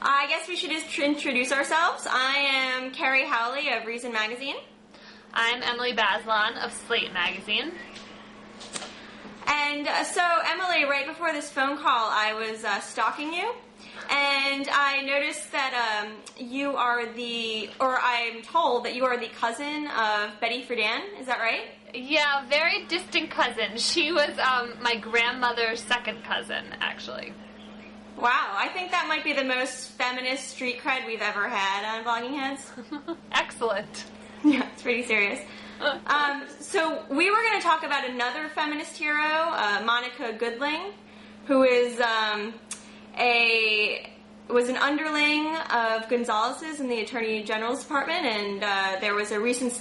I guess we should just introduce ourselves. I am Kerry Howley of Reason Magazine. I'm Emily Bazelon of Slate Magazine. And so, Emily, right before this phone call, I was stalking you, and I noticed that you are I'm told that you are the cousin of Betty Friedan. Is that right? Yeah, very distant cousin. She was my grandmother's second cousin, actually. Wow, I think that might be the most feminist street cred we've ever had on Blogging Heads. Excellent. Yeah, it's pretty serious. So we were going to talk about another feminist hero, Monica Goodling, who is was an underling of Gonzalez's in the Attorney General's Department, and there was a recent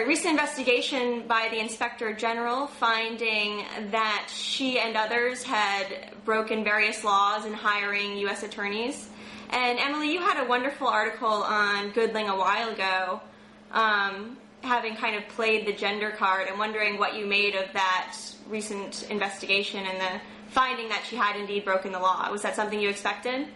recent investigation by the Inspector General finding that she and others had broken various laws in hiring U.S. attorneys. And Emily, you had a wonderful article on Goodling a while ago, having kind of played the gender card and wondering what you made of that recent investigation and the finding that she had indeed broken the law. Was that something you expected?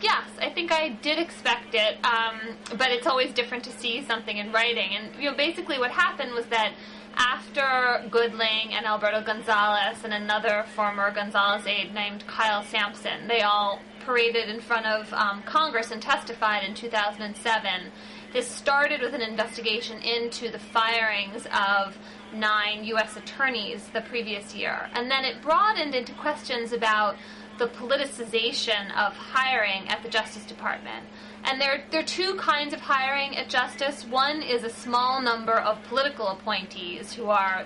Yes, I think I did expect it, but it's always different to see something in writing. And, basically what happened was that after Goodling and Alberto Gonzalez and another former Gonzalez aide named Kyle Sampson, they all paraded in front of Congress and testified in 2007. This started with an investigation into the firings of 9 U.S. attorneys the previous year. And then it broadened into questions about the politicization of hiring at the Justice Department. And there are two kinds of hiring at Justice. One is a small number of political appointees who are,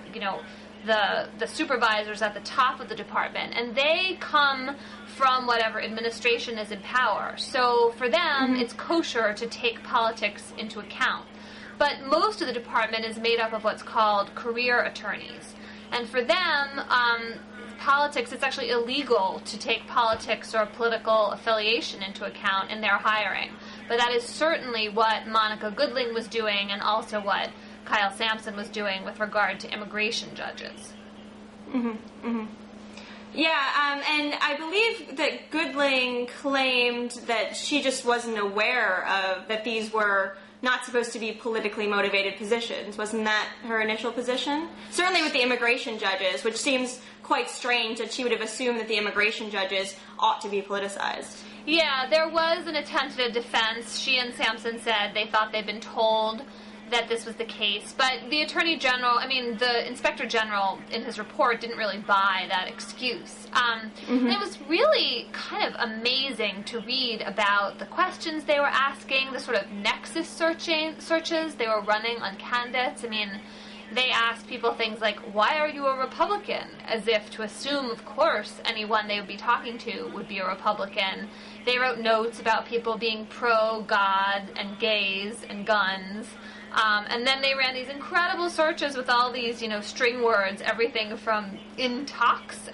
the supervisors at the top of the department, and they come from whatever administration is in power. So for them, it's kosher to take politics into account. But most of the department is made up of what's called career attorneys. And for them, politics, it's actually illegal to take politics or political affiliation into account in their hiring. But that is certainly what Monica Goodling was doing, and also what Kyle Sampson was doing with regard to immigration judges. Yeah, and I believe that Goodling claimed that she just wasn't aware of that these were not supposed to be politically motivated positions. Wasn't that her initial position? Certainly with the immigration judges, which seems quite strange that she would have assumed that the immigration judges ought to be politicized. Yeah, there was an attempt at a defense. She and Sampson said they thought they'd been told that this was the case. But the the Inspector General in his report didn't really buy that excuse. And it was really kind of amazing to read about the questions they were asking, the sort of nexus searches they were running on candidates. They asked people things like, why are you a Republican? As if to assume, of course, anyone they would be talking to would be a Republican. They wrote notes about people being pro-God and gays and guns. And then they ran these incredible searches with all these, string words, everything from intox, !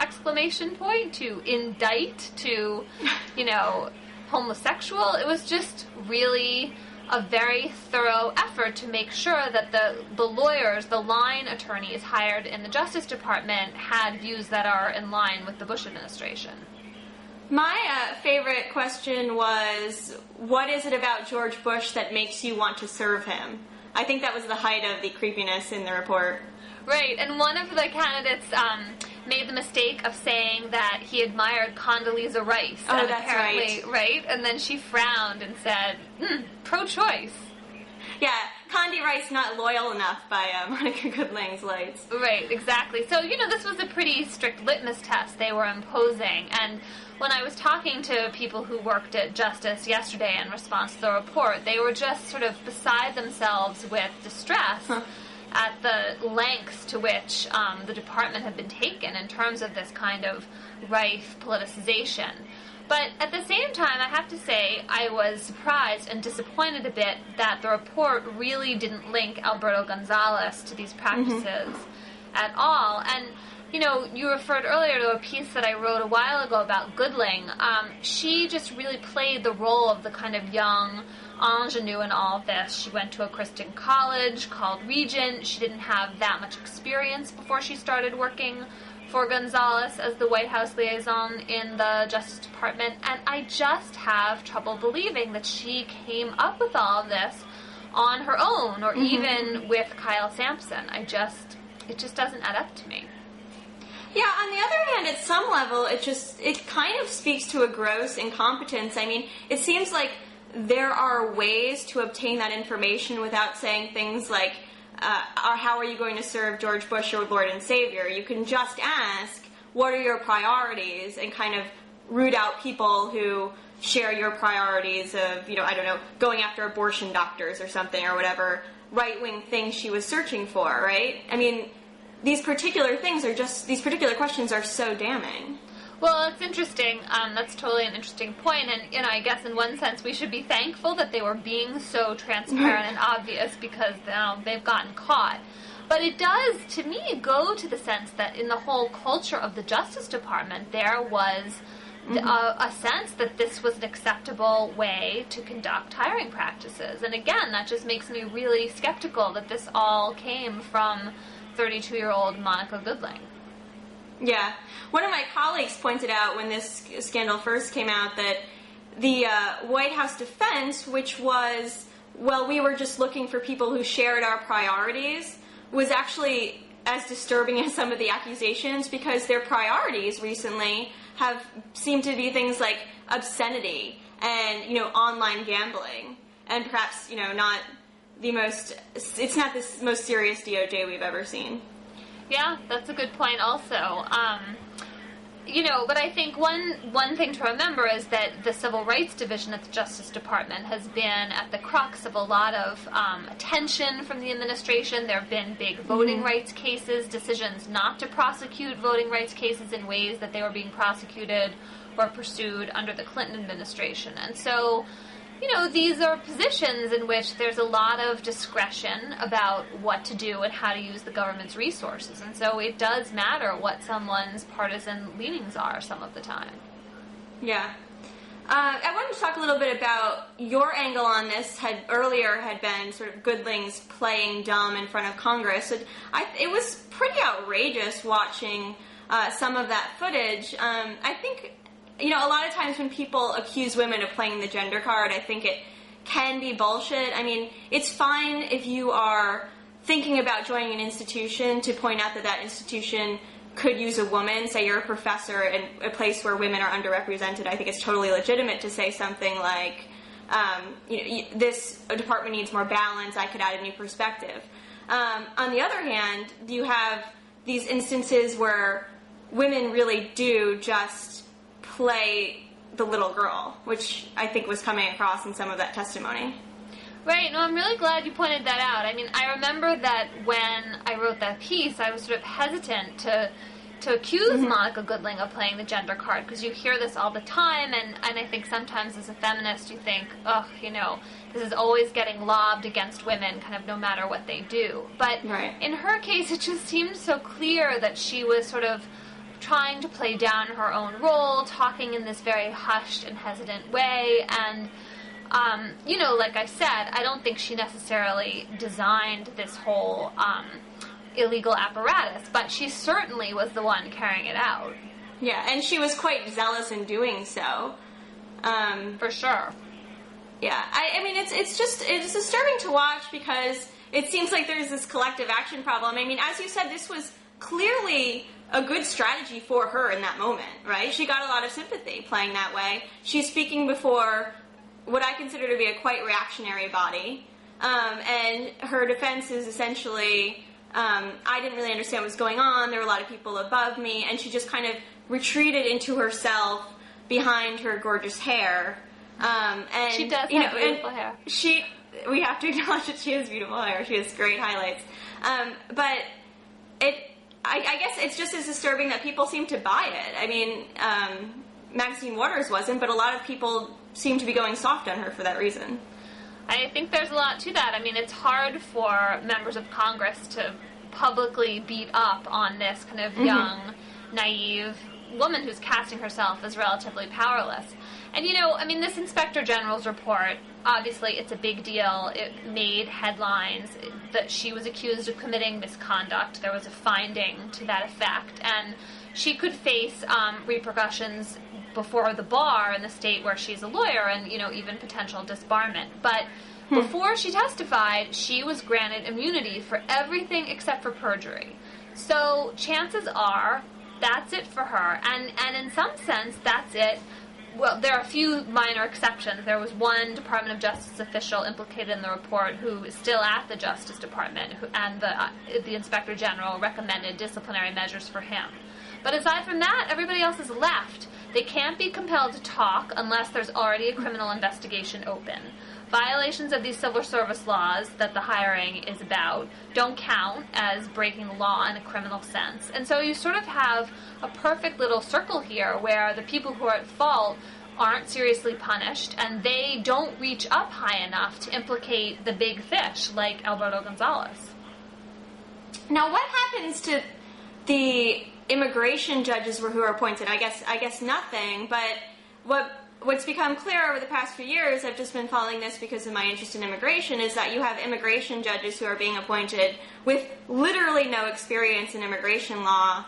To indict, to, homosexual. It was just really a very thorough effort to make sure that the lawyers, the line attorneys hired in the Justice Department had views that are in line with the Bush administration. My favorite question was, what is it about George Bush that makes you want to serve him? I think that was the height of the creepiness in the report. Right, and one of the candidates made the mistake of saying that he admired Condoleezza Rice. Oh, that's right. Right? And then she frowned and said, pro-choice. Yeah, Condi Rice not loyal enough by Monica Goodling's lights. Right, exactly. So, this was a pretty strict litmus test they were imposing. And when I was talking to people who worked at Justice yesterday in response to the report, they were just sort of beside themselves with distress at the lengths to which the department had been taken in terms of this kind of rife politicization. But at the same time, I have to say, I was surprised and disappointed a bit that the report really didn't link Alberto Gonzalez to these practices at all. And, you referred earlier to a piece that I wrote a while ago about Goodling. She just really played the role of the kind of young ingenue in all of this. She went to a Christian college called Regent. She didn't have that much experience before she started working for Gonzalez as the White House liaison in the Justice Department, and I just have trouble believing that she came up with all of this on her own, or even with Kyle Sampson. It just doesn't add up to me. Yeah, on the other hand, at some level, it kind of speaks to a gross incompetence. I mean, it seems like there are ways to obtain that information without saying things like, how are you going to serve George Bush, your Lord and Savior? You can just ask, what are your priorities, and kind of root out people who share your priorities of, going after abortion doctors or something, or whatever right-wing thing she was searching for, right? I mean, these particular questions are so damning. Well, it's interesting. That's totally an interesting point. And, I guess in one sense we should be thankful that they were being so transparent and obvious, because they've gotten caught. But it does, to me, go to the sense that in the whole culture of the Justice Department, there was a sense that this was an acceptable way to conduct hiring practices. And again, that just makes me really skeptical that this all came from 32-year-old Monica Goodling. Yeah. One of my colleagues pointed out when this scandal first came out that the White House defense, which was, well, we were just looking for people who shared our priorities, was actually as disturbing as some of the accusations, because their priorities recently have seemed to be things like obscenity and, online gambling, and perhaps, not the most serious DOJ we've ever seen. Yeah, that's a good point also. But I think one thing to remember is that the Civil Rights Division at the Justice Department has been at the crux of a lot of attention from the administration. There have been big voting rights cases, decisions not to prosecute voting rights cases in ways that they were being prosecuted or pursued under the Clinton administration. And so, these are positions in which there's a lot of discretion about what to do and how to use the government's resources. And so it does matter what someone's partisan leanings are some of the time. Yeah. I wanted to talk a little bit about your angle on this. Earlier had been sort of Goodling's playing dumb in front of Congress. It was pretty outrageous watching some of that footage. I think, a lot of times when people accuse women of playing the gender card, I think it can be bullshit. I mean, it's fine if you are thinking about joining an institution to point out that institution could use a woman. Say you're a professor in a place where women are underrepresented. I think it's totally legitimate to say something like, this department needs more balance. I could add a new perspective. On the other hand, you have these instances where women really do just play the little girl, which I think was coming across in some of that testimony. Right. No, I'm really glad you pointed that out. I mean, I remember that when I wrote that piece, I was sort of hesitant to accuse Monica Goodling of playing the gender card, because you hear this all the time, and I think sometimes as a feminist you think, this is always getting lobbed against women, kind of no matter what they do. But in her case, it just seemed so clear that she was sort of trying to play down her own role, talking in this very hushed and hesitant way, and like I said, I don't think she necessarily designed this whole illegal apparatus, but she certainly was the one carrying it out. Yeah, and she was quite zealous in doing so. For sure. Yeah, I mean, it's disturbing to watch, because it seems like there's this collective action problem. I mean, as you said, this was clearly a good strategy for her in that moment, right? She got a lot of sympathy playing that way. She's speaking before what I consider to be a quite reactionary body, and her defense is essentially, I didn't really understand what was going on, there were a lot of people above me, and she just kind of retreated into herself behind her gorgeous hair. And she does have beautiful hair. We have to acknowledge that she has beautiful hair. She has great highlights. But I guess it's just as disturbing that people seem to buy it. I mean, Maxine Waters wasn't, but a lot of people seem to be going soft on her for that reason. I think there's a lot to that. I mean, it's hard for members of Congress to publicly beat up on this kind of young, naive woman who's casting herself as relatively powerless. And, this Inspector General's report, obviously it's a big deal. It made headlines that she was accused of committing misconduct. There was a finding to that effect. And, she could face repercussions before the bar in the state where she's a lawyer, and even potential disbarment. But before she testified, she was granted immunity for everything except for perjury. So chances are that's it for her, and in some sense that's it. Well, there are a few minor exceptions. There was one Department of Justice official implicated in the report who is still at the Justice Department, and the Inspector General recommended disciplinary measures for him. But aside from that, everybody else is left. They can't be compelled to talk unless there's already a criminal investigation open. Violations of these civil service laws that the hiring is about don't count as breaking the law in a criminal sense. And so you sort of have a perfect little circle here where the people who are at fault aren't seriously punished, and they don't reach up high enough to implicate the big fish like Alberto Gonzalez. Now, what happens to the immigration judges who are appointed? I guess nothing, but what's become clear over the past few years, I've just been following this because of my interest in immigration, is that you have immigration judges who are being appointed with literally no experience in immigration law.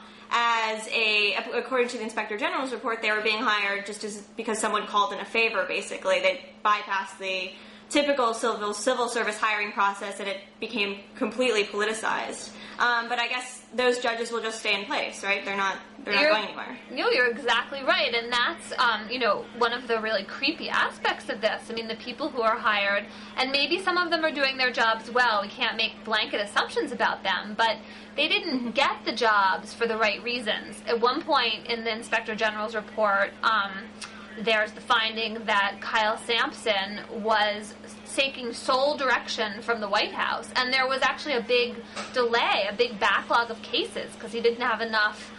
According to the Inspector General's report, they were being hired because someone called in a favor, basically. They bypassed the typical civil service hiring process, and it became completely politicized. But I guess those judges will just stay in place, right? They're not going anywhere. No, you're exactly right, and that's one of the really creepy aspects of this. I mean, the people who are hired, and maybe some of them are doing their jobs well. We can't make blanket assumptions about them, but they didn't get the jobs for the right reasons. At one point in the Inspector General's report, there's the finding that Kyle Sampson was taking sole direction from the White House, and there was actually a big delay, a big backlog of cases because he didn't have enough,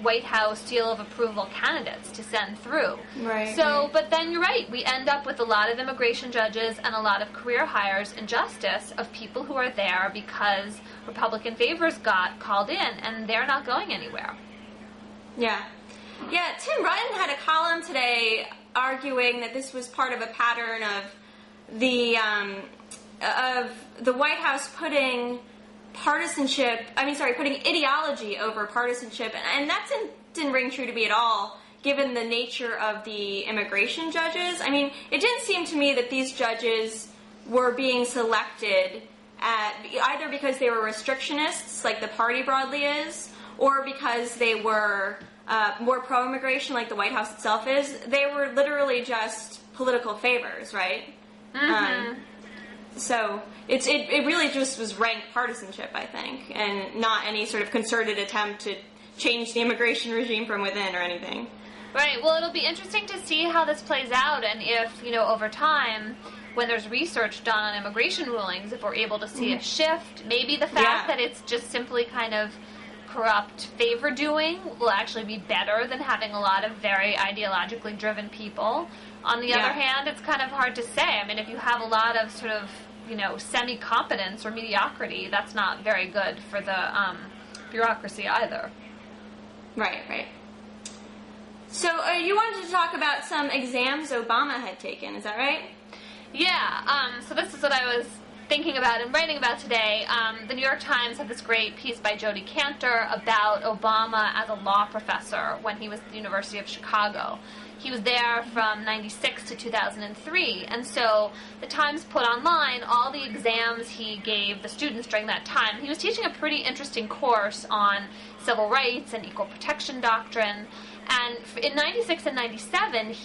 White House seal of approval candidates to send through. Right. So, but then you're right, we end up with a lot of immigration judges and a lot of career hires in justice of people who are there because Republican favors got called in, and they're not going anywhere. Yeah. Yeah, Tim Rutten had a column today arguing that this was part of a pattern of the White House putting ideology over partisanship, and that didn't ring true to me at all, given the nature of the immigration judges. I mean, it didn't seem to me that these judges were being selected either because they were restrictionists, like the party broadly is, or because they were more pro-immigration, like the White House itself is. They were literally just political favors, right? Mm-hmm. So it really just was rank partisanship, I think, and not any sort of concerted attempt to change the immigration regime from within or anything. Right. Well, it'll be interesting to see how this plays out, and if, over time, when there's research done on immigration rulings, if we're able to see a shift, maybe the fact that it's just simply kind of corrupt favor-doing will actually be better than having a lot of very ideologically driven people. On the other hand, it's kind of hard to say. I mean, if you have a lot of sort of, semi-competence or mediocrity, that's not very good for the bureaucracy either. Right. So you wanted to talk about some exams Obama had taken, is that right? Yeah, so this is what I was thinking about and writing about today. The New York Times had this great piece by Jodi Kantor about Obama as a law professor when he was at the University of Chicago. He was there from 96 to 2003, and so the Times put online all the exams he gave the students during that time. He was teaching a pretty interesting course on civil rights and equal protection doctrine, and in 96 and 97,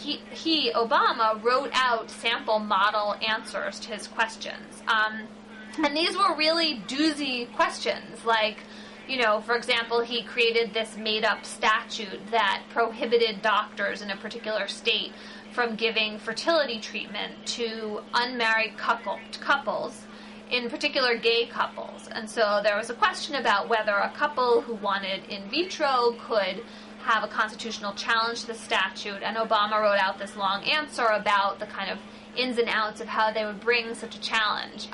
Obama, wrote out sample model answers to his questions. And these were really doozy questions, like, for example, he created this made-up statute that prohibited doctors in a particular state from giving fertility treatment to unmarried couples, in particular gay couples. And so there was a question about whether a couple who wanted in vitro could have a constitutional challenge to the statute, and Obama wrote out this long answer about the kind of ins and outs of how they would bring such a challenge.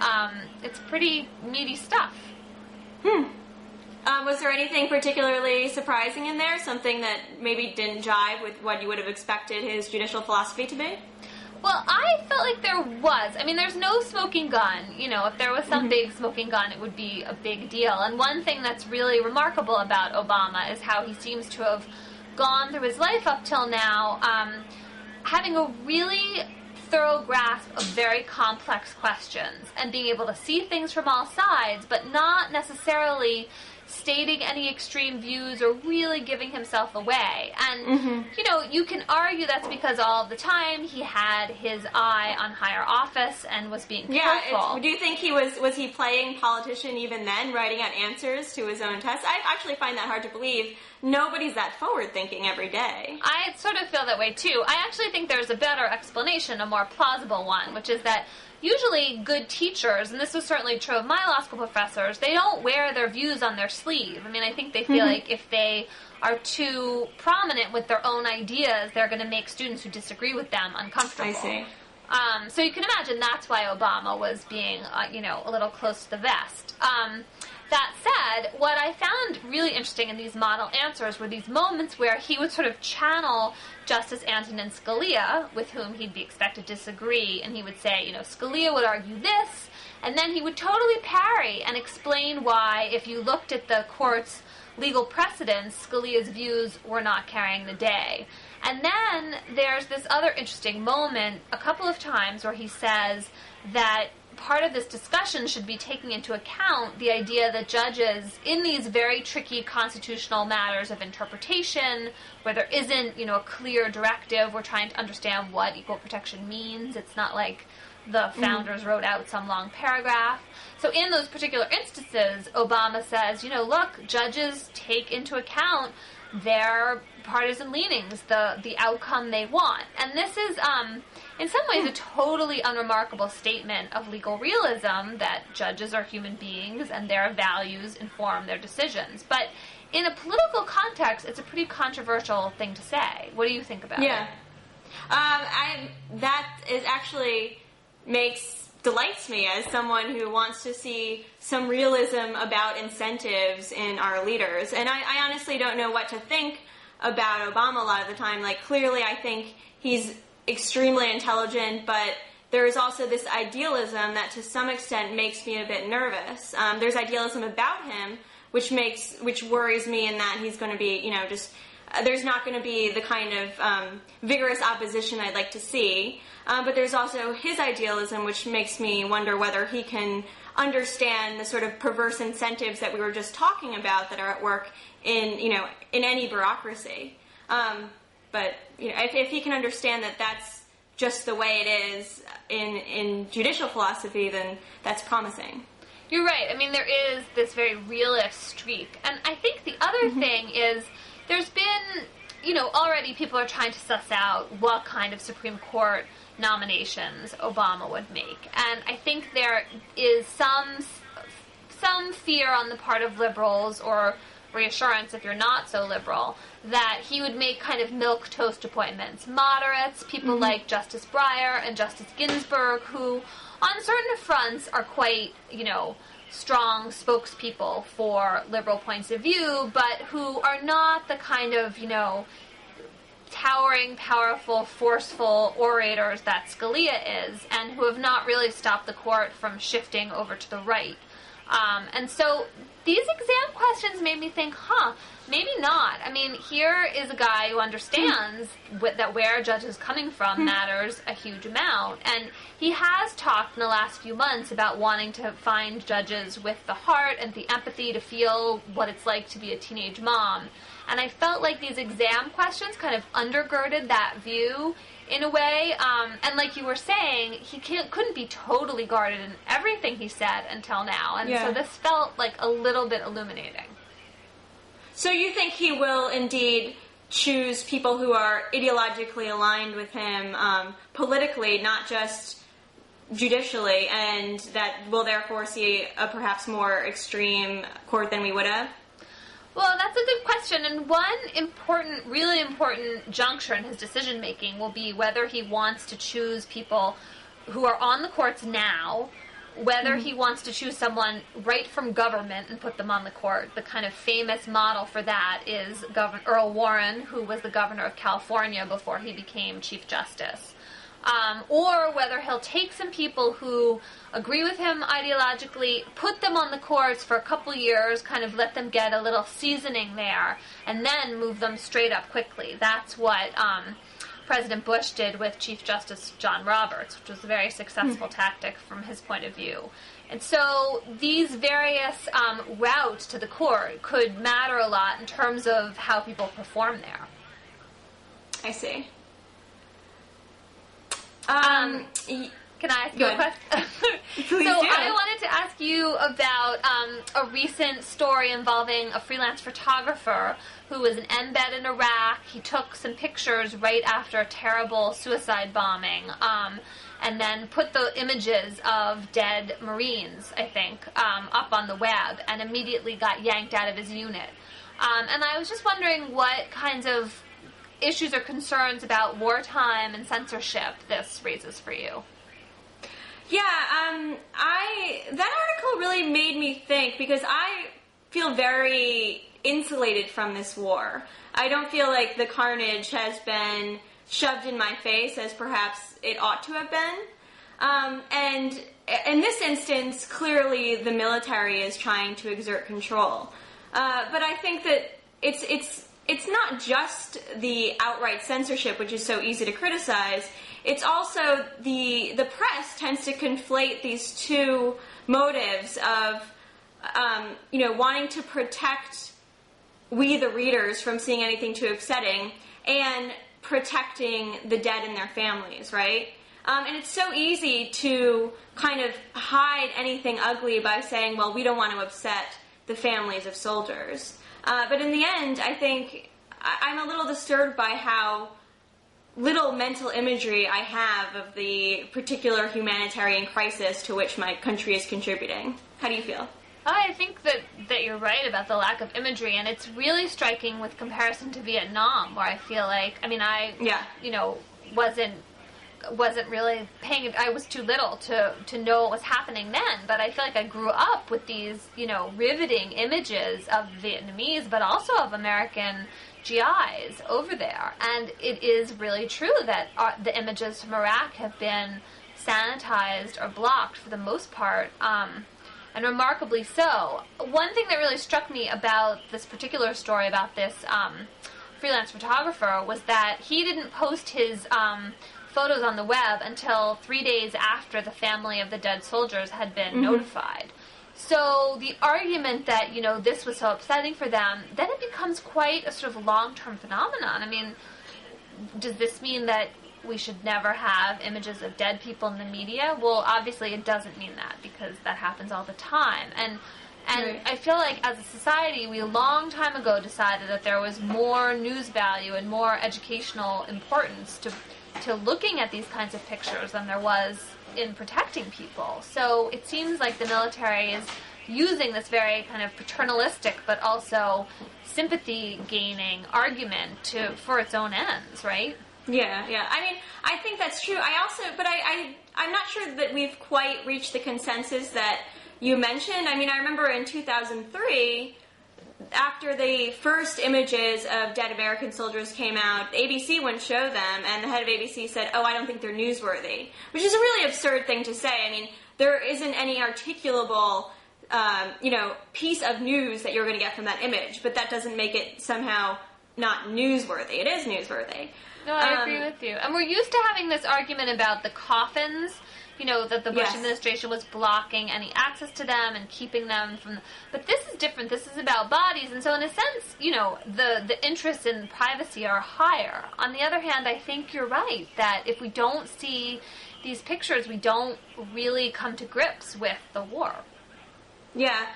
It's pretty meaty stuff. Was there anything particularly surprising in there? Something that maybe didn't jive with what you would have expected his judicial philosophy to be? Well, I felt like there was. I mean, there's no smoking gun. You know, if there was some big smoking gun, it would be a big deal. And one thing that's really remarkable about Obama is how he seems to have gone through his life up till now, having a really thorough grasp of very complex questions and being able to see things from all sides, but not necessarily stating any extreme views or really giving himself away. And, you know, you can argue that's because all of the time he had his eye on higher office and was being careful. Do you think he was he playing politician even then, writing out answers to his own tests? I actually find that hard to believe. Nobody's that forward-thinking every day. I sort of feel that way, too. I actually think there's a better explanation, a more plausible one, which is that usually good teachers, and this was certainly true of my law school professors, they don't wear their views on their sleeve. I mean, I think they feel like if they are too prominent with their own ideas, they're going to make students who disagree with them uncomfortable. I see. So you can imagine that's why Obama was being, you know, a little close to the vest. That said, what I found really interesting in these model answers were these moments where he would sort of channel Justice Antonin Scalia, with whom he'd be expected to disagree, and he would say, you know, Scalia would argue this, and then he would totally parry and explain why, if you looked at the court's legal precedents, Scalia's views were not carrying the day. And then there's this other interesting moment a couple of times where he says that part of this discussion should be taking into account the idea that judges, in these very tricky constitutional matters of interpretation, where there isn't, you know, a clear directive, we're trying to understand what equal protection means. It's not like the founders wrote out some long paragraph. So in those particular instances, Obama says, you know, look, judges take into account their partisan leanings, the outcome they want. And this is, in some ways, a totally unremarkable statement of legal realism, that judges are human beings and their values inform their decisions. But in a political context, it's a pretty controversial thing to say. What do you think about it? Yeah. That is actually delights me as someone who wants to see some realism about incentives in our leaders. And I honestly don't know what to think about Obama a lot of the time. Like, clearly I think he's extremely intelligent, but there is also this idealism that to some extent makes me a bit nervous. There's idealism about him which worries me, in that he's going to be, you know, just there's not going to be the kind of vigorous opposition I'd like to see. But there's also his idealism, which makes me wonder whether he can understand the sort of perverse incentives that we were just talking about that are at work in, you know, in any bureaucracy. But you know, if he can understand that that's just the way it is in judicial philosophy, then that's promising. You're right. I mean, there is this very realist streak. And I think the other thing is there's been, you know, already people are trying to suss out what kind of Supreme Court nominations Obama would make. And I think there is some fear on the part of liberals, or reassurance if you're not so liberal, that he would make kind of milquetoast appointments. Moderates, people like Justice Breyer and Justice Ginsburg, who on certain fronts are quite, you know, strong spokespeople for liberal points of view, but who are not the kind of, you know, towering, powerful, forceful orators that Scalia is, and who have not really stopped the court from shifting over to the right. And so these exam questions made me think, maybe not. I mean, here is a guy who understands that where a judge is coming from matters a huge amount. And he has talked in the last few months about wanting to find judges with the heart and the empathy to feel what it's like to be a teenage mom. And I felt like these exam questions kind of undergirded that view in a way. And like you were saying, he couldn't be totally guarded in everything he said until now. And so this felt like a little bit illuminating. So you think he will indeed choose people who are ideologically aligned with him politically, not just judicially, and that will therefore see a perhaps more extreme court than we would have? Well, that's a good question, and one really important juncture in his decision-making will be whether he wants to choose people who are on the courts now, whether he wants to choose someone right from government and put them on the court. The kind of famous model for that is Earl Warren, who was the governor of California before he became Chief Justice. or whether he'll take some people who agree with him ideologically, put them on the courts for a couple years, kind of let them get a little seasoning there, and then move them straight up quickly. That's what President Bush did with Chief Justice John Roberts, which was a very successful tactic from his point of view. And so these various routes to the court could matter a lot in terms of how people perform there. I see. Can I ask you a question? Please so do. I wanted to ask you about a recent story involving a freelance photographer who was an embed in Iraq. He took some pictures right after a terrible suicide bombing, and then put the images of dead Marines, I think, up on the web, and immediately got yanked out of his unit. And I was just wondering what kinds of issues or concerns about wartime and censorship this raises for you. Yeah, that article really made me think, because I feel very insulated from this war. I don't feel like the carnage has been shoved in my face as perhaps it ought to have been. And in this instance, clearly the military is trying to exert control. But I think that it's not just the outright censorship, which is so easy to criticize. It's also the press tends to conflate these two motives of wanting to protect we the readers from seeing anything too upsetting, and protecting the dead and their families, right? And it's so easy to kind of hide anything ugly by saying, well, we don't want to upset the families of soldiers. But in the end, I think I'm a little disturbed by how little mental imagery I have of the particular humanitarian crisis to which my country is contributing. How do you feel? I think that you're right about the lack of imagery, and it's really striking with comparison to Vietnam, where I feel like, wasn't really paying, I was too little to know what was happening then, but I feel like I grew up with these, riveting images of Vietnamese, but also of American GIs over there. And it is really true that the images from Iraq have been sanitized or blocked for the most part, and remarkably so. One thing that really struck me about this particular story about this freelance photographer was that he didn't post his photos on the web until 3 days after the family of the dead soldiers had been notified. So the argument that, this was so upsetting for them, then it becomes quite a sort of long-term phenomenon. I mean, does this mean that we should never have images of dead people in the media? Well, obviously it doesn't mean that, because that happens all the time. And Right. I feel like as a society, we a long time ago decided that there was more news value and more educational importance to looking at these kinds of pictures than there was in protecting people. So it seems like the military is using this very kind of paternalistic but also sympathy-gaining argument for its own ends, right? Yeah. I mean, I think that's true. I'm not sure that we've quite reached the consensus that you mentioned. I mean, I remember in 2003, after the first images of dead American soldiers came out, ABC wouldn't show them, and the head of ABC said, "Oh, I don't think they're newsworthy," which is a really absurd thing to say. I mean, there isn't any articulable, piece of news that you're going to get from that image, but that doesn't make it somehow not newsworthy. It is newsworthy. No, I agree with you. And we're used to having this argument about the coffins, that the Bush administration was blocking any access to them and keeping them from... But this is different. This is about bodies. And so in a sense, the interests in privacy are higher. On the other hand, I think you're right that if we don't see these pictures, we don't really come to grips with the war. Yeah.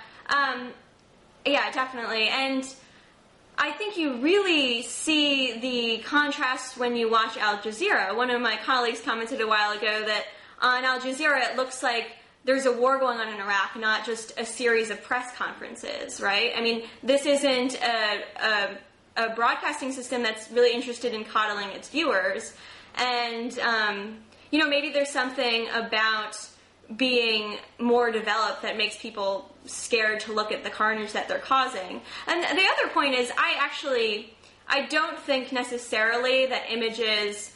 Yeah, definitely. And I think you really see the contrast when you watch Al Jazeera. One of my colleagues commented a while ago that on Al Jazeera it looks like there's a war going on in Iraq, not just a series of press conferences, right? I mean, this isn't a broadcasting system that's really interested in coddling its viewers. And, maybe there's something about being more developed that makes people scared to look at the carnage that they're causing. And the other point is, I don't think necessarily that images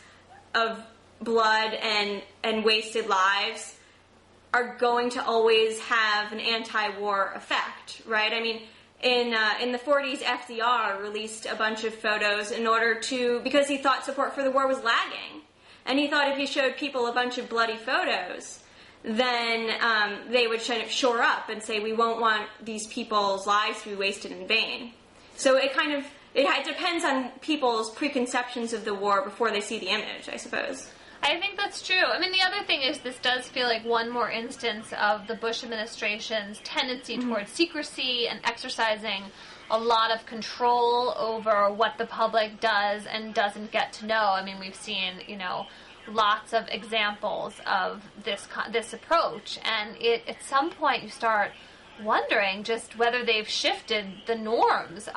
of blood and wasted lives are going to always have an anti-war effect, right? I mean, in the 40s, FDR released a bunch of photos because he thought support for the war was lagging. And he thought if he showed people a bunch of bloody photos, then they would shore up and say, we won't want these people's lives to be wasted in vain. So it depends on people's preconceptions of the war before they see the image, I suppose. I think that's true. I mean, the other thing is this does feel like one more instance of the Bush administration's tendency towards secrecy and exercising a lot of control over what the public does and doesn't get to know. I mean, we've seen, lots of examples of this approach, and at some point you start wondering just whether they've shifted the norms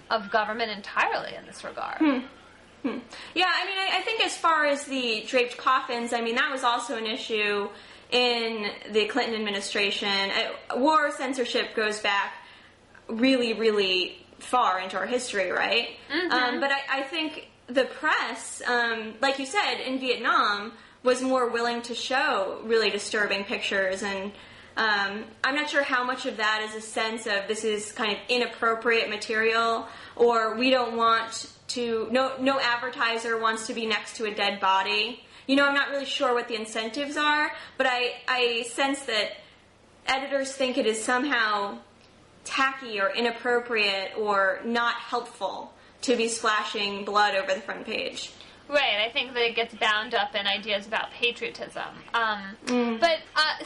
of government entirely in this regard. Yeah, I mean, I think as far as the draped coffins, I mean, that was also an issue in the Clinton administration. War censorship goes back really, really far into our history, right? But I think the press, like you said, in Vietnam, was more willing to show really disturbing pictures, and I'm not sure how much of that is a sense of this is kind of inappropriate material, or we don't want to, no advertiser wants to be next to a dead body. I'm not really sure what the incentives are, but I sense that editors think it is somehow tacky or inappropriate or not helpful to be splashing blood over the front page. Right, I think that it gets bound up in ideas about patriotism. But,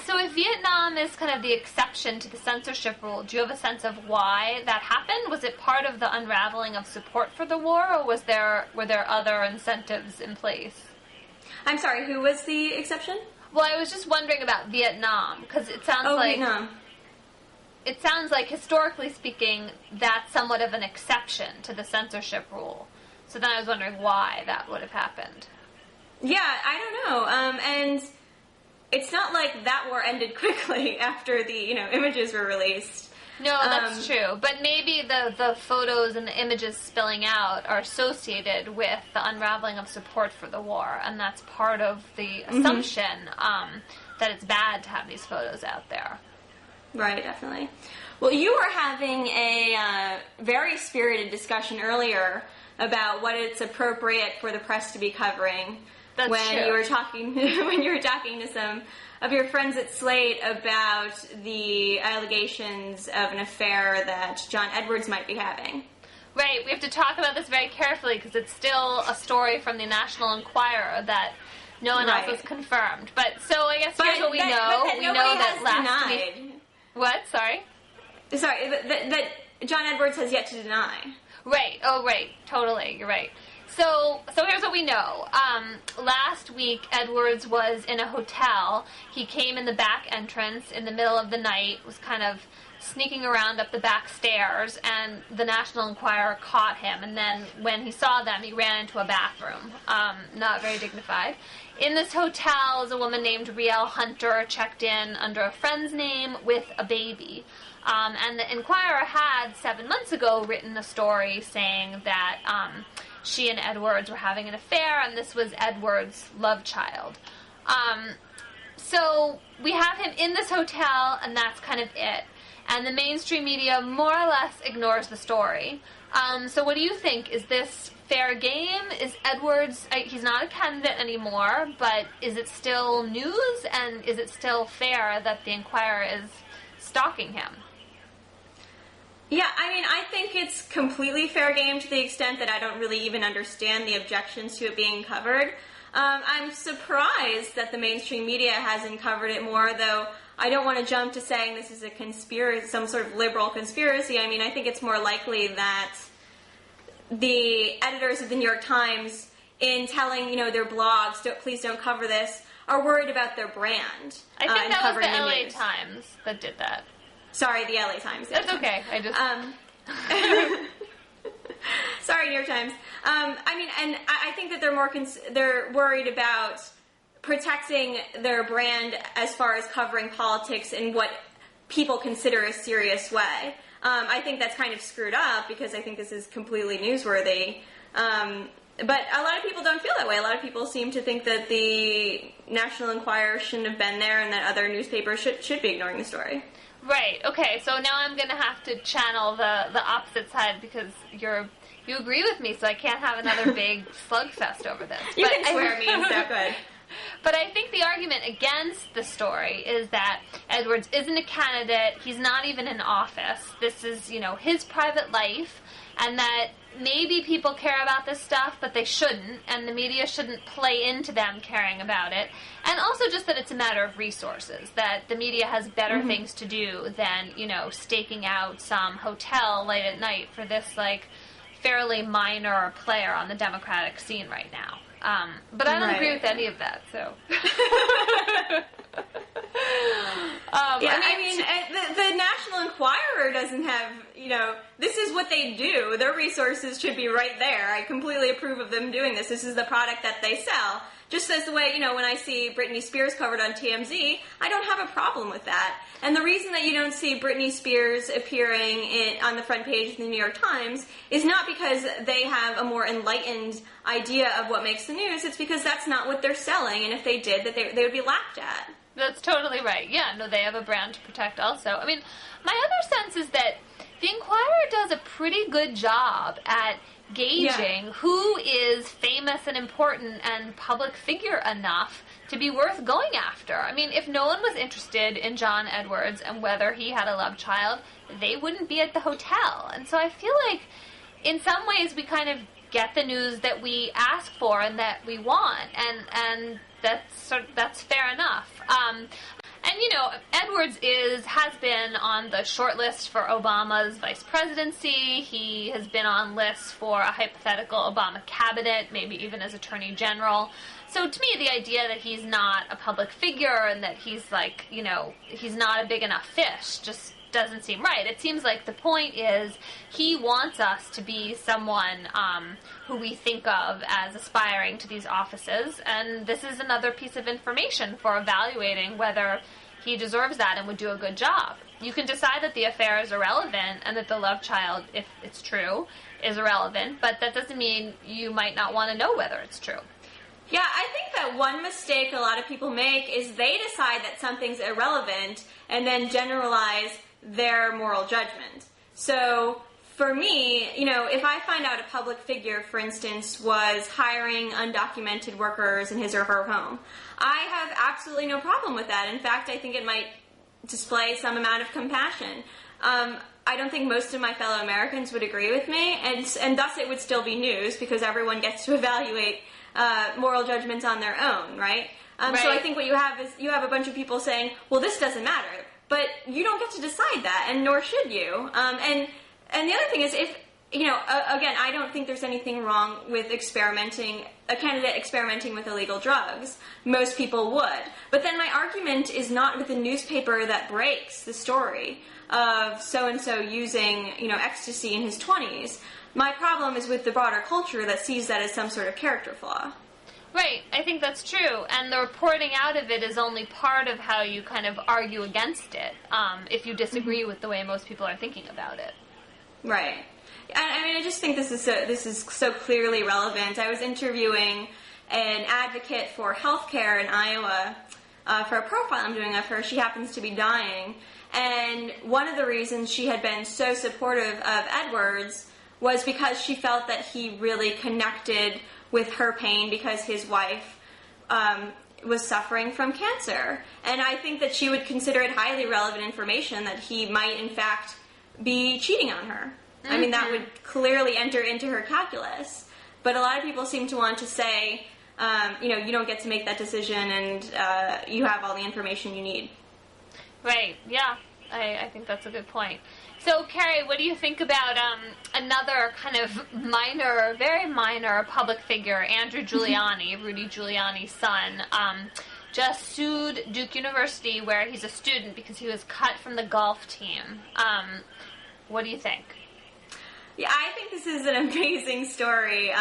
so if Vietnam is kind of the exception to the censorship rule, do you have a sense of why that happened? Was it part of the unraveling of support for the war, or were there other incentives in place? I'm sorry, who was the exception? Well, I was just wondering about Vietnam, because it sounds like... Vietnam. It sounds like, historically speaking, that's somewhat of an exception to the censorship rule. So then I was wondering why that would have happened. Yeah, I don't know. And it's not like that war ended quickly after the, images were released. No, that's true. But maybe the photos and the images spilling out are associated with the unraveling of support for the war. And that's part of the assumption that it's bad to have these photos out there. Right, definitely. Well, you were having a very spirited discussion earlier about what it's appropriate for the press to be covering. That's when true. You were talking when you were talking to some of your friends at Slate about the allegations of an affair that John Edwards might be having. Right, we have to talk about this very carefully because it's still a story from the National Enquirer that no one else has confirmed. But so I guess here's what we know. We know that last week. What? Sorry, that John Edwards has yet to deny. Right. Oh, right. Totally. You're right. So here's what we know. Last week, Edwards was in a hotel. He came in the back entrance in the middle of the night, was kind of sneaking around up the back stairs, and the National Enquirer caught him. And then when he saw them, he ran into a bathroom. Not very dignified. In this hotel is a woman named Rielle Hunter, checked in under a friend's name with a baby. And the Enquirer had 7 months ago written a story saying that she and Edwards were having an affair, and this was Edwards' love child. So we have him in this hotel, and that's kind of it. And the mainstream media more or less ignores the story. So what do you think? Is this fair game? Is Edwards, he's not a candidate anymore, but is it still news, and is it still fair that the Enquirer is stalking him? Yeah, I mean, I think it's completely fair game to the extent that I don't really even understand the objections to it being covered. I'm surprised that the mainstream media hasn't covered it more, though I don't want to jump to saying this is a conspiracy, some sort of liberal conspiracy. I mean, I think it's more likely that the editors of the New York Times, in telling, their blogs, please don't cover this, are worried about their brand. I think that was the LA news. Times that did that. Sorry, the LA Times. That's okay. I just... Sorry, New York Times. I mean, and I think that they're worried about protecting their brand as far as covering politics in what people consider a serious way. I think that's kind of screwed up because I think this is completely newsworthy. But a lot of people don't feel that way. A lot of people seem to think that the National Enquirer shouldn't have been there and that other newspapers should be ignoring the story. Right. Okay. So now I'm going to have to channel the opposite side because you agree with me, so I can't have another big slugfest over this. You can swear at me, it's so good. But I think the argument against the story is that Edwards isn't a candidate, he's not even in office, this is, his private life, and that maybe people care about this stuff, but they shouldn't, and the media shouldn't play into them caring about it, and also just that it's a matter of resources, that the media has better things to do than, staking out some hotel late at night for this, fairly minor player on the Democratic scene right now. But I don't agree with any of that, so. The National Enquirer doesn't have, this is what they do. Their resources should be right there. I completely approve of them doing this. This is the product that they sell. Just as the way, when I see Britney Spears covered on TMZ, I don't have a problem with that. And the reason that you don't see Britney Spears appearing on the front page of the New York Times is not because they have a more enlightened idea of what makes the news. It's because that's not what they're selling, and if they did, that they would be laughed at. That's totally right. Yeah, no, they have a brand to protect also. I mean, my other sense is that the Enquirer does a pretty good job at gauging who is famous and important and public figure enough to be worth going after. I mean, if no one was interested in John Edwards and whether he had a love child, they wouldn't be at the hotel. And so I feel like in some ways we kind of get the news that we ask for and that we want, and that's fair enough. And Edwards has been on the short list for Obama's vice presidency. He has been on lists for a hypothetical Obama cabinet, maybe even as Attorney General. So to me, the idea that he's not a public figure and that he's he's not a big enough fish just doesn't seem right. It seems like the point is he wants us to be someone who we think of as aspiring to these offices, and this is another piece of information for evaluating whether he deserves that and would do a good job. You can decide that the affair is irrelevant and that the love child, if it's true, is irrelevant, but that doesn't mean you might not want to know whether it's true. Yeah, I think that one mistake a lot of people make is they decide that something's irrelevant and then generalize their moral judgment. So for me, if I find out a public figure, for instance, was hiring undocumented workers in his or her home, I have absolutely no problem with that. In fact, I think it might display some amount of compassion. I don't think most of my fellow Americans would agree with me, and thus it would still be news because everyone gets to evaluate moral judgments on their own, right? Right? So I think what you have is you have a bunch of people saying, well, this doesn't matter. But you don't get to decide that, and nor should you. And the other thing is, if, again, I don't think there's anything wrong with a candidate experimenting with illegal drugs. Most people would. But then my argument is not with the newspaper that breaks the story of so-and-so using, ecstasy in his 20s. My problem is with the broader culture that sees that as some sort of character flaw. Right, I think that's true, and the reporting out of it is only part of how you kind of argue against it, if you disagree with the way most people are thinking about it. Right. I just think this is so clearly relevant. I was interviewing an advocate for healthcare in Iowa for a profile I'm doing of her. She happens to be dying, and one of the reasons she had been so supportive of Edwards was because she felt that he really connected with her pain because his wife was suffering from cancer. And I think that she would consider it highly relevant information that he might, in fact, be cheating on her. Mm-hmm. I mean, that would clearly enter into her calculus. But a lot of people seem to want to say, you don't get to make that decision and you have all the information you need. Right, yeah. I think that's a good point. So, Kerry, what do you think about another kind of very minor public figure, Andrew Giuliani, Rudy Giuliani's son, just sued Duke University where he's a student because he was cut from the golf team. What do you think? Yeah, I think this is an amazing story.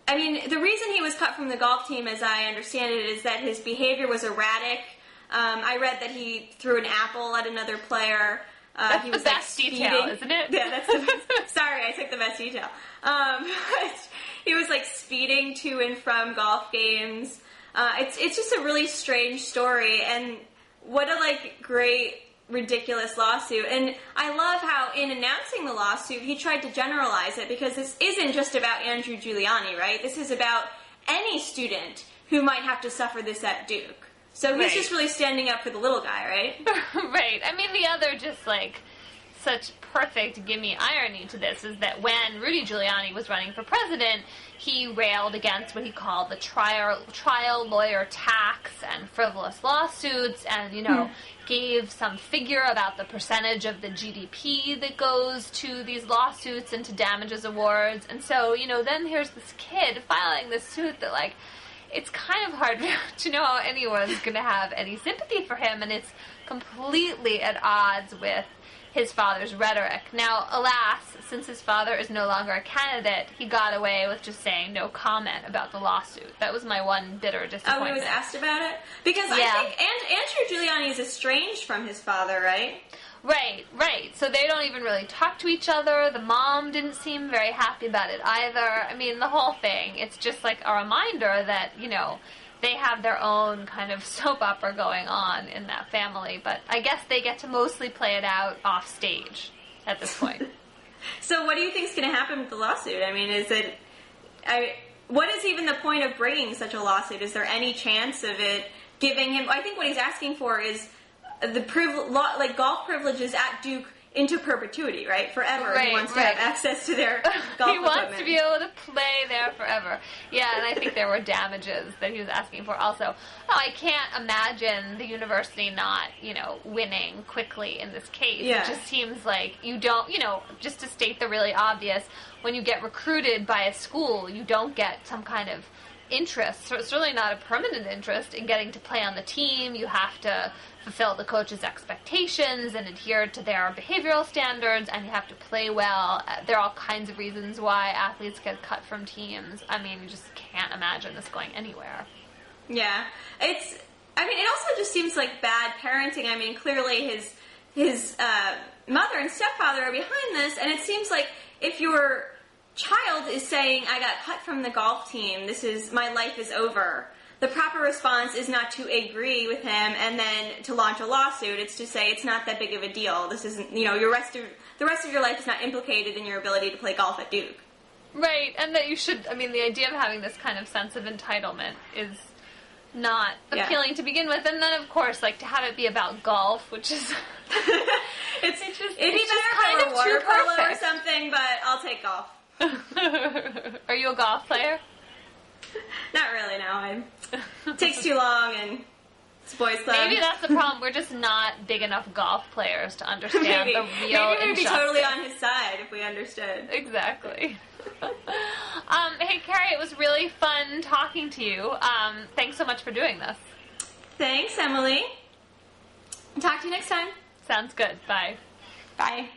The reason he was cut from the golf team, as I understand it, is that his behavior was erratic. I read that he threw an apple at another player. That's he was the best detail, isn't it? Yeah, that's the best. Sorry, I took the best detail. He was like speeding to and from golf games. It's just a really strange story, and what a like great ridiculous lawsuit. And I love how in announcing the lawsuit he tried to generalize it, because this isn't just about Andrew Giuliani, right? This is about any student who might have to suffer this at Duke. So he's just really standing up for the little guy, right? Right. I mean, the other just like such perfect gimme irony to this is that when Rudy Giuliani was running for president, he railed against what he called the trial lawyer tax and frivolous lawsuits, and, you know, gave some figure about the percentage of the GDP that goes to these lawsuits and to damages awards. And so, you know, then here's this kid filing this suit that, like, it's kind of hard to know how anyone's going to have any sympathy for him, and it's completely at odds with his father's rhetoric. Now, alas, since his father is no longer a candidate, he got away with just saying no comment about the lawsuit. That was my one bitter disappointment. Oh, he was asked about it? Because I think Andrew Giuliani is estranged from his father, right? Right. So they don't even really talk to each other. The mom didn't seem very happy about it either. I mean, the whole thing, it's just like a reminder that, you know, they have their own kind of soap opera going on in that family, but I guess they get to mostly play it out off stage at this point. So what do you think is going to happen with the lawsuit? I mean, what is even the point of bringing such a lawsuit? Is there any chance of it giving him, I think what he's asking for is the golf privileges at Duke into perpetuity, right? Forever. Right, he wants to have access to their golf equipment. He wants to be able to play there forever. Yeah, and I think there were damages that he was asking for also. Oh, I can't imagine the university not, you know, winning quickly in this case. Yeah. It just seems like you don't, you know, just to state the really obvious, when you get recruited by a school, you don't get some kind of interest. So it's really not a permanent interest in getting to play on the team. You have to fulfill the coach's expectations and adhere to their behavioral standards, and you have to play well. There are all kinds of reasons why athletes get cut from teams. I mean, you just can't imagine this going anywhere. Yeah. It also just seems like bad parenting. I mean, clearly his mother and stepfather are behind this, and it seems like if your child is saying, I got cut from the golf team, my life is over, the proper response is not to agree with him and then to launch a lawsuit. It's to say it's not that big of a deal. This isn't, you know, the rest of your life is not implicated in your ability to play golf at Duke. Right, and that you should, I mean, the idea of having this kind of sense of entitlement is not appealing to begin with. And then, of course, like, to have it be about golf, which is... it'd be better for a water polo or something, but I'll take golf. Are you a golf player? Not really, no. It takes too long, and it's boys club. Maybe that's the problem. We're just not big enough golf players to understand the real injustice. Maybe we'd be totally on his side if we understood. Exactly. Hey, Kerry, it was really fun talking to you. Thanks so much for doing this. Thanks, Emily. Talk to you next time. Sounds good. Bye. Bye.